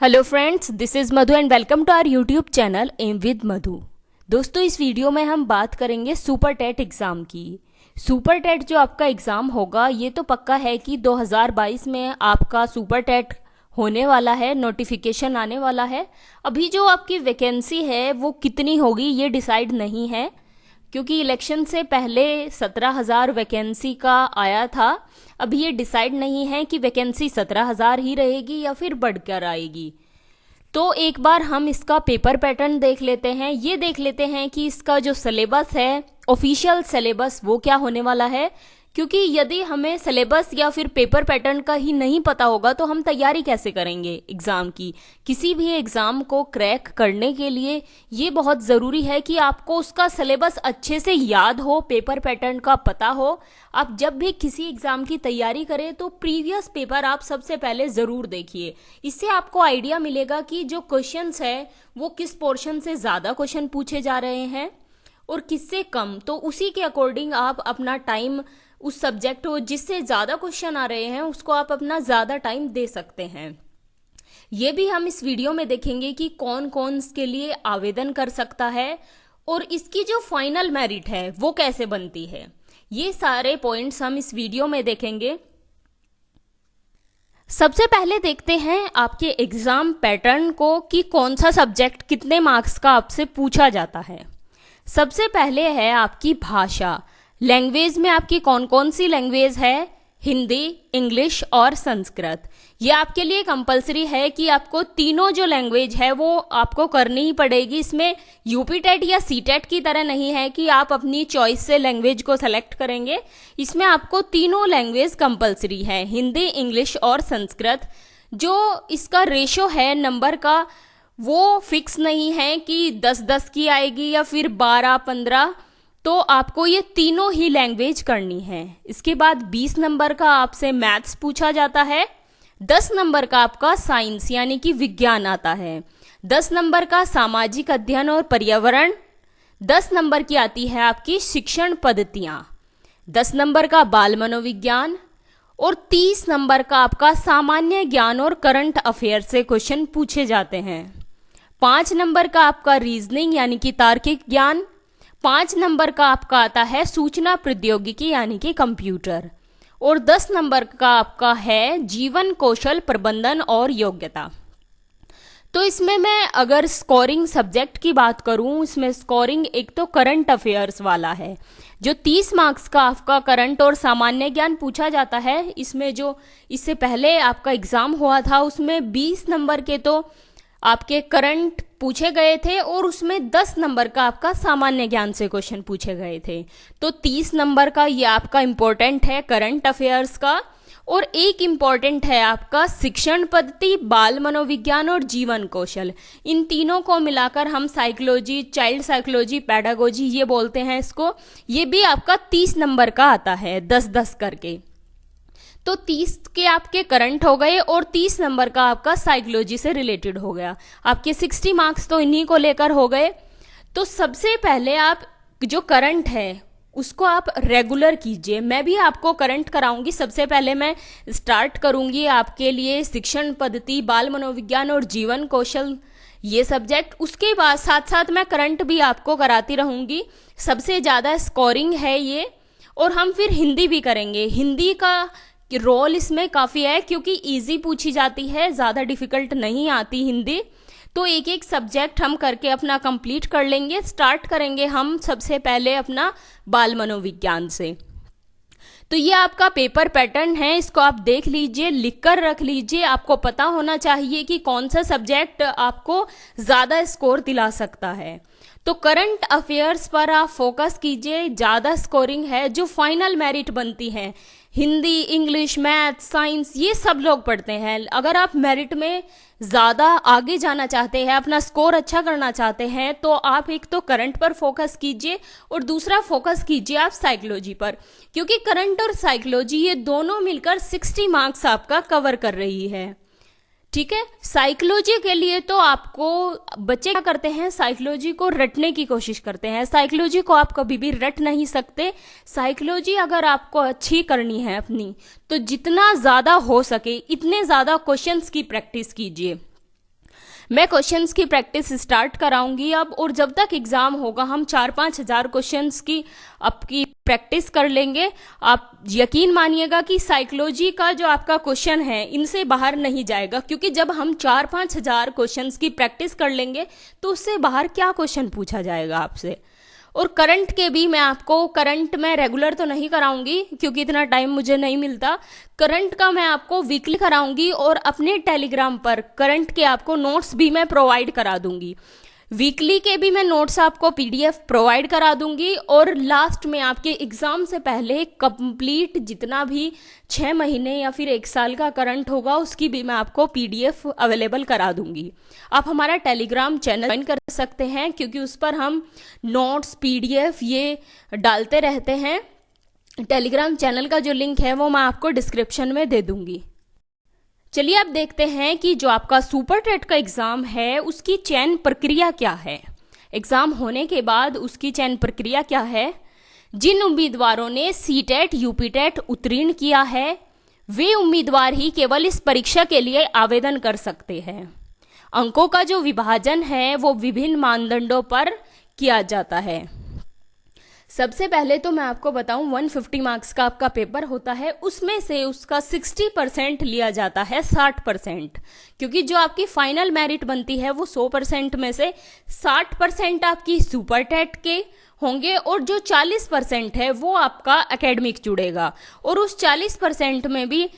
Hello friends, this is Madhu and welcome to our YouTube channel M with Madhu. दोस्तों, इस video में हम बात करेंगे सुपर टेट एग्ज़ाम की। सुपर टेट जो आपका एग्ज़ाम होगा ये तो पक्का है कि 2022 में आपका सुपर टेट होने वाला है, नोटिफिकेशन आने वाला है। अभी जो आपकी वैकेंसी है वो कितनी होगी ये डिसाइड नहीं है, क्योंकि इलेक्शन से पहले 17,000 वैकेंसी का आया था। अभी ये डिसाइड नहीं है कि वैकेंसी 17,000 ही रहेगी या फिर बढ़कर आएगी। तो एक बार हम इसका पेपर पैटर्न देख लेते हैं। ये देख लेते हैं कि इसका जो सिलेबस है, ऑफिशियल सिलेबस, वो क्या होने वाला है। क्योंकि यदि हमें सिलेबस या फिर पेपर पैटर्न का ही नहीं पता होगा तो हम तैयारी कैसे करेंगे एग्ज़ाम की। किसी भी एग्ज़ाम को क्रैक करने के लिए ये बहुत ज़रूरी है कि आपको उसका सिलेबस अच्छे से याद हो, पेपर पैटर्न का पता हो। आप जब भी किसी एग्ज़ाम की तैयारी करें तो प्रीवियस पेपर आप सबसे पहले ज़रूर देखिए। इससे आपको आइडिया मिलेगा कि जो क्वेश्चंस है वो किस पोर्शन से ज़्यादा क्वेश्चन पूछे जा रहे हैं और किससे कम। तो उसी के अकॉर्डिंग आप अपना टाइम, उस सब्जेक्ट को जिससे ज़्यादा क्वेश्चन आ रहे हैं उसको आप अपना ज़्यादा टाइम दे सकते हैं। ये भी हम इस वीडियो में देखेंगे कि कौन कौन इसके लिए आवेदन कर सकता है और इसकी जो फाइनल मेरिट है वो कैसे बनती है। ये सारे पॉइंट्स हम इस वीडियो में देखेंगे। सबसे पहले देखते हैं आपके एग्जाम पैटर्न को कि कौन सा सब्जेक्ट कितने मार्क्स का आपसे पूछा जाता है। सबसे पहले है आपकी भाषा। लैंग्वेज में आपकी कौन कौन सी लैंग्वेज है? हिंदी, इंग्लिश और संस्कृत। ये आपके लिए कंपलसरी है कि आपको तीनों जो लैंग्वेज है वो आपको करनी ही पड़ेगी। इसमें यूपी टेट या सी टेट की तरह नहीं है कि आप अपनी चॉइस से लैंग्वेज को सेलेक्ट करेंगे। इसमें आपको तीनों लैंग्वेज कंपलसरी है, हिंदी, इंग्लिश और संस्कृत। जो इसका रेशो है नंबर का वो फिक्स नहीं है कि 10-10 की आएगी या फिर 12-15। तो आपको ये तीनों ही लैंग्वेज करनी है। इसके बाद 20 नंबर का आपसे मैथ्स पूछा जाता है। 10 नंबर का आपका साइंस यानी कि विज्ञान आता है। 10 नंबर का सामाजिक अध्ययन और पर्यावरण। 10 नंबर की आती है आपकी शिक्षण पद्धतियाँ। 10 नंबर का बाल मनोविज्ञान और 30 नंबर का आपका सामान्य ज्ञान और करंट अफेयर से क्वेश्चन पूछे जाते हैं। 5 नंबर का आपका रीजनिंग यानी कि तार्किक ज्ञान। 5 नंबर का आपका आता है सूचना प्रौद्योगिकी यानी कि कंप्यूटर। और 10 नंबर का आपका है जीवन कौशल प्रबंधन और योग्यता। तो इसमें मैं अगर स्कोरिंग सब्जेक्ट की बात करूं, इसमें स्कोरिंग एक तो करंट अफेयर्स वाला है, जो 30 मार्क्स का आपका करंट और सामान्य ज्ञान पूछा जाता है। इसमें जो इससे पहले आपका एग्जाम हुआ था उसमें 20 नंबर के तो आपके करंट पूछे गए थे और उसमें 10 नंबर का आपका सामान्य ज्ञान से क्वेश्चन पूछे गए थे। तो 30 नंबर का ये आपका इम्पोर्टेंट है करंट अफेयर्स का। और एक इम्पॉर्टेंट है आपका शिक्षण पद्धति, बाल मनोविज्ञान और जीवन कौशल। इन तीनों को मिलाकर हम साइकोलॉजी, चाइल्ड साइकोलॉजी, पैडागोजी ये बोलते हैं इसको। ये भी आपका 30 नंबर का आता है, 10-10 करके। तो 30 के आपके करंट हो गए और 30 नंबर का आपका साइकोलॉजी से रिलेटेड हो गया। आपके 60 मार्क्स तो इन्हीं को लेकर हो गए। तो सबसे पहले आप जो करंट है उसको आप रेगुलर कीजिए। मैं भी आपको करंट कराऊंगी। सबसे पहले मैं स्टार्ट करूंगी आपके लिए शिक्षण पद्धति, बाल मनोविज्ञान और जीवन कौशल ये सब्जेक्ट। उसके बाद साथ साथ मैं करंट भी आपको कराती रहूंगी। सबसे ज़्यादा स्कोरिंग है ये। और हम फिर हिंदी भी करेंगे। हिंदी का रोल इसमें काफ़ी है क्योंकि इजी पूछी जाती है, ज़्यादा डिफिकल्ट नहीं आती हिंदी। तो एक एक सब्जेक्ट हम करके अपना कंप्लीट कर लेंगे। स्टार्ट करेंगे हम सबसे पहले अपना बाल मनोविज्ञान से। तो ये आपका पेपर पैटर्न है, इसको आप देख लीजिए, लिख कर रख लीजिए। आपको पता होना चाहिए कि कौन सा सब्जेक्ट आपको ज़्यादा स्कोर दिला सकता है। तो करंट अफेयर्स पर आप फोकस कीजिए। ज़्यादा स्कोरिंग है, जो फाइनल मेरिट बनती है हिंदी, इंग्लिश, मैथ, साइंस ये सब लोग पढ़ते हैं। अगर आप मेरिट में ज़्यादा आगे जाना चाहते हैं, अपना स्कोर अच्छा करना चाहते हैं, तो आप एक तो करंट पर फोकस कीजिए और दूसरा फोकस कीजिए आप साइकोलॉजी पर। क्योंकि करंट और साइकोलॉजी ये दोनों मिलकर 60 मार्क्स आपका कवर कर रही है। ठीक है। साइकोलॉजी के लिए तो आपको बच्चे क्या करते हैं, साइकोलॉजी को रटने की कोशिश करते हैं। साइकोलॉजी को आप कभी भी रट नहीं सकते। साइकोलॉजी अगर आपको अच्छी करनी है अपनी, तो जितना ज़्यादा हो सके इतने ज़्यादा क्वेश्चंस की प्रैक्टिस कीजिए। मैं क्वेश्चंस की प्रैक्टिस स्टार्ट कराऊंगी अब, और जब तक एग्ज़ाम होगा हम 4-5 हज़ार क्वेश्चंस की आपकी प्रैक्टिस कर लेंगे। आप यकीन मानिएगा कि साइकोलॉजी का जो आपका क्वेश्चन है इनसे बाहर नहीं जाएगा, क्योंकि जब हम 4-5 हज़ार क्वेश्चंस की प्रैक्टिस कर लेंगे तो उससे बाहर क्या क्वेश्चन पूछा जाएगा आपसे। और करंट के भी मैं आपको, करंट में रेगुलर तो नहीं कराऊंगी क्योंकि इतना टाइम मुझे नहीं मिलता, करंट का मैं आपको वीकली कराऊंगी और अपने टेलीग्राम पर करंट के आपको नोट्स भी मैं प्रोवाइड करा दूंगी। वीकली के भी मैं नोट्स आपको पीडीएफ प्रोवाइड करा दूंगी, और लास्ट में आपके एग्ज़ाम से पहले कंप्लीट जितना भी 6 महीने या फिर 1 साल का करंट होगा उसकी भी मैं आपको पीडीएफ अवेलेबल करा दूंगी। आप हमारा टेलीग्राम चैनल ज्वाइन कर सकते हैं क्योंकि उस पर हम नोट्स पीडीएफ ये डालते रहते हैं। टेलीग्राम चैनल का जो लिंक है वो मैं आपको डिस्क्रिप्शन में दे दूंगी। चलिए अब देखते हैं कि जो आपका सुपर टेट का एग्ज़ाम है उसकी चयन प्रक्रिया क्या है। एग्ज़ाम होने के बाद उसकी चयन प्रक्रिया क्या है। जिन उम्मीदवारों ने सीटेट यूपीटेट उत्तीर्ण किया है वे उम्मीदवार ही केवल इस परीक्षा के लिए आवेदन कर सकते हैं। अंकों का जो विभाजन है वो विभिन्न मानदंडों पर किया जाता है। सबसे पहले तो मैं आपको बताऊं 150 मार्क्स का आपका पेपर होता है, उसमें से उसका 60% लिया जाता है 60%, क्योंकि जो आपकी फाइनल मेरिट बनती है वो 100% में से 60% आपकी सुपर टेट के होंगे और जो 40% है वो आपका एकेडमिक जुड़ेगा। और उस 40% में भी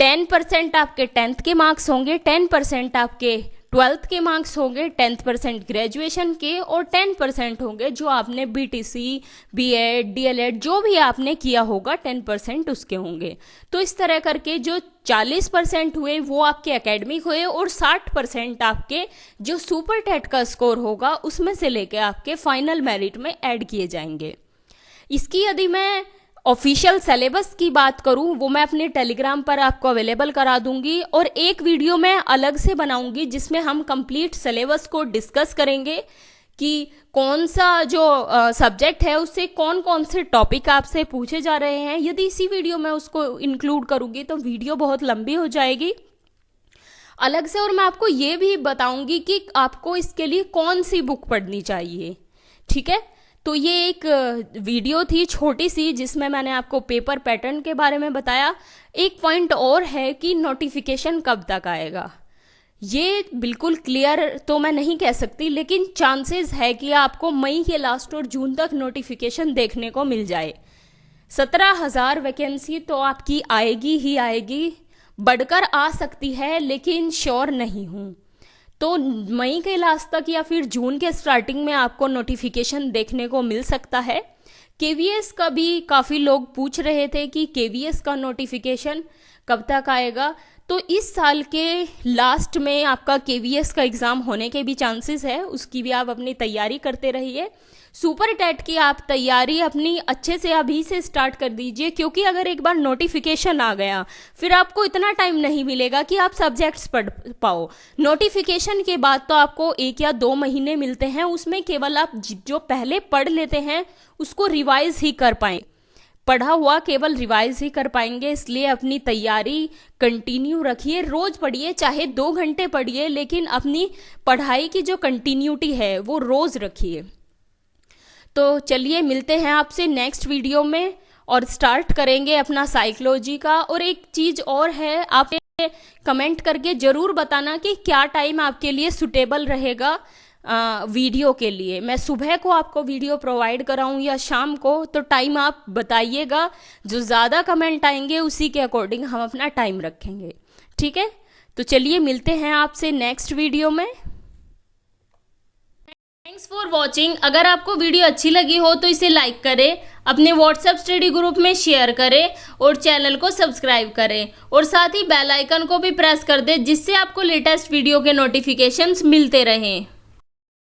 10% आपके 10th के मार्क्स होंगे, 10% आपके 12th के मार्क्स होंगे, 10% ग्रेजुएशन के और 10% होंगे जो आपने बीटीसी, बीएड, डीएलएड जो भी आपने किया होगा 10% उसके होंगे। तो इस तरह करके जो 40% हुए वो आपके एकेडमिक हुए और 60% आपके जो सुपर टेट का स्कोर होगा उसमें से लेके आपके फाइनल मेरिट में ऐड किए जाएंगे। इसकी यदि मैं ऑफिशियल सिलेबस की बात करूं वो मैं अपने टेलीग्राम पर आपको अवेलेबल करा दूंगी, और एक वीडियो मैं अलग से बनाऊंगी जिसमें हम कंप्लीट सिलेबस को डिस्कस करेंगे कि कौन सा जो सब्जेक्ट है उससे कौन कौन से टॉपिक आपसे पूछे जा रहे हैं। यदि इसी वीडियो में उसको इंक्लूड करूंगी तो वीडियो बहुत लंबी हो जाएगी अलग से। और मैं आपको ये भी बताऊंगी कि आपको इसके लिए कौन सी बुक पढ़नी चाहिए। ठीक है, तो ये एक वीडियो थी छोटी सी जिसमें मैंने आपको पेपर पैटर्न के बारे में बताया। एक पॉइंट और है कि नोटिफिकेशन कब तक आएगा, ये बिल्कुल क्लियर तो मैं नहीं कह सकती, लेकिन चांसेस है कि आपको मई के लास्ट और जून तक नोटिफिकेशन देखने को मिल जाए। 17,000 वैकेंसी तो आपकी आएगी ही आएगी, बढ़कर आ सकती है लेकिन श्योर नहीं हूँ। तो मई के लास्ट तक या फिर जून के स्टार्टिंग में आपको नोटिफिकेशन देखने को मिल सकता है। केवीएस का भी काफ़ी लोग पूछ रहे थे कि केवीएस का नोटिफिकेशन कब तक आएगा, तो इस साल के लास्ट में आपका केवीएस का एग्ज़ाम होने के भी चांसेस है, उसकी भी आप अपनी तैयारी करते रहिए। सुपर टेट की आप तैयारी अपनी अच्छे से अभी से स्टार्ट कर दीजिए, क्योंकि अगर एक बार नोटिफिकेशन आ गया फिर आपको इतना टाइम नहीं मिलेगा कि आप सब्जेक्ट्स पढ़ पाओ। नोटिफिकेशन के बाद तो आपको 1 या 2 महीने मिलते हैं, उसमें केवल आप जो पहले पढ़ लेते हैं उसको रिवाइज ही कर पाएं, पढ़ा हुआ केवल रिवाइज ही कर पाएंगे। इसलिए अपनी तैयारी कंटिन्यू रखिए, रोज पढ़िए, चाहे 2 घंटे पढ़िए, लेकिन अपनी पढ़ाई की जो कंटिन्यूटी है वो रोज रखिए। तो चलिए मिलते हैं आपसे नेक्स्ट वीडियो में और स्टार्ट करेंगे अपना साइकोलॉजी का। और एक चीज़ और है, आप कमेंट करके ज़रूर बताना कि क्या टाइम आपके लिए सुटेबल रहेगा वीडियो के लिए। मैं सुबह को आपको वीडियो प्रोवाइड कराऊं या शाम को, तो टाइम आप बताइएगा। जो ज़्यादा कमेंट आएंगे उसी के अकॉर्डिंग हम अपना टाइम रखेंगे। ठीक है, तो चलिए मिलते हैं आपसे नेक्स्ट वीडियो में। Thanks for watching. अगर आपको वीडियो अच्छी लगी हो तो इसे लाइक करें, अपने व्हाट्सएप स्टडी ग्रुप में शेयर करें और चैनल को सब्सक्राइब करें, और साथ ही बेल आइकन को भी प्रेस कर दें जिससे आपको लेटेस्ट वीडियो के नोटिफिकेशंस मिलते रहें।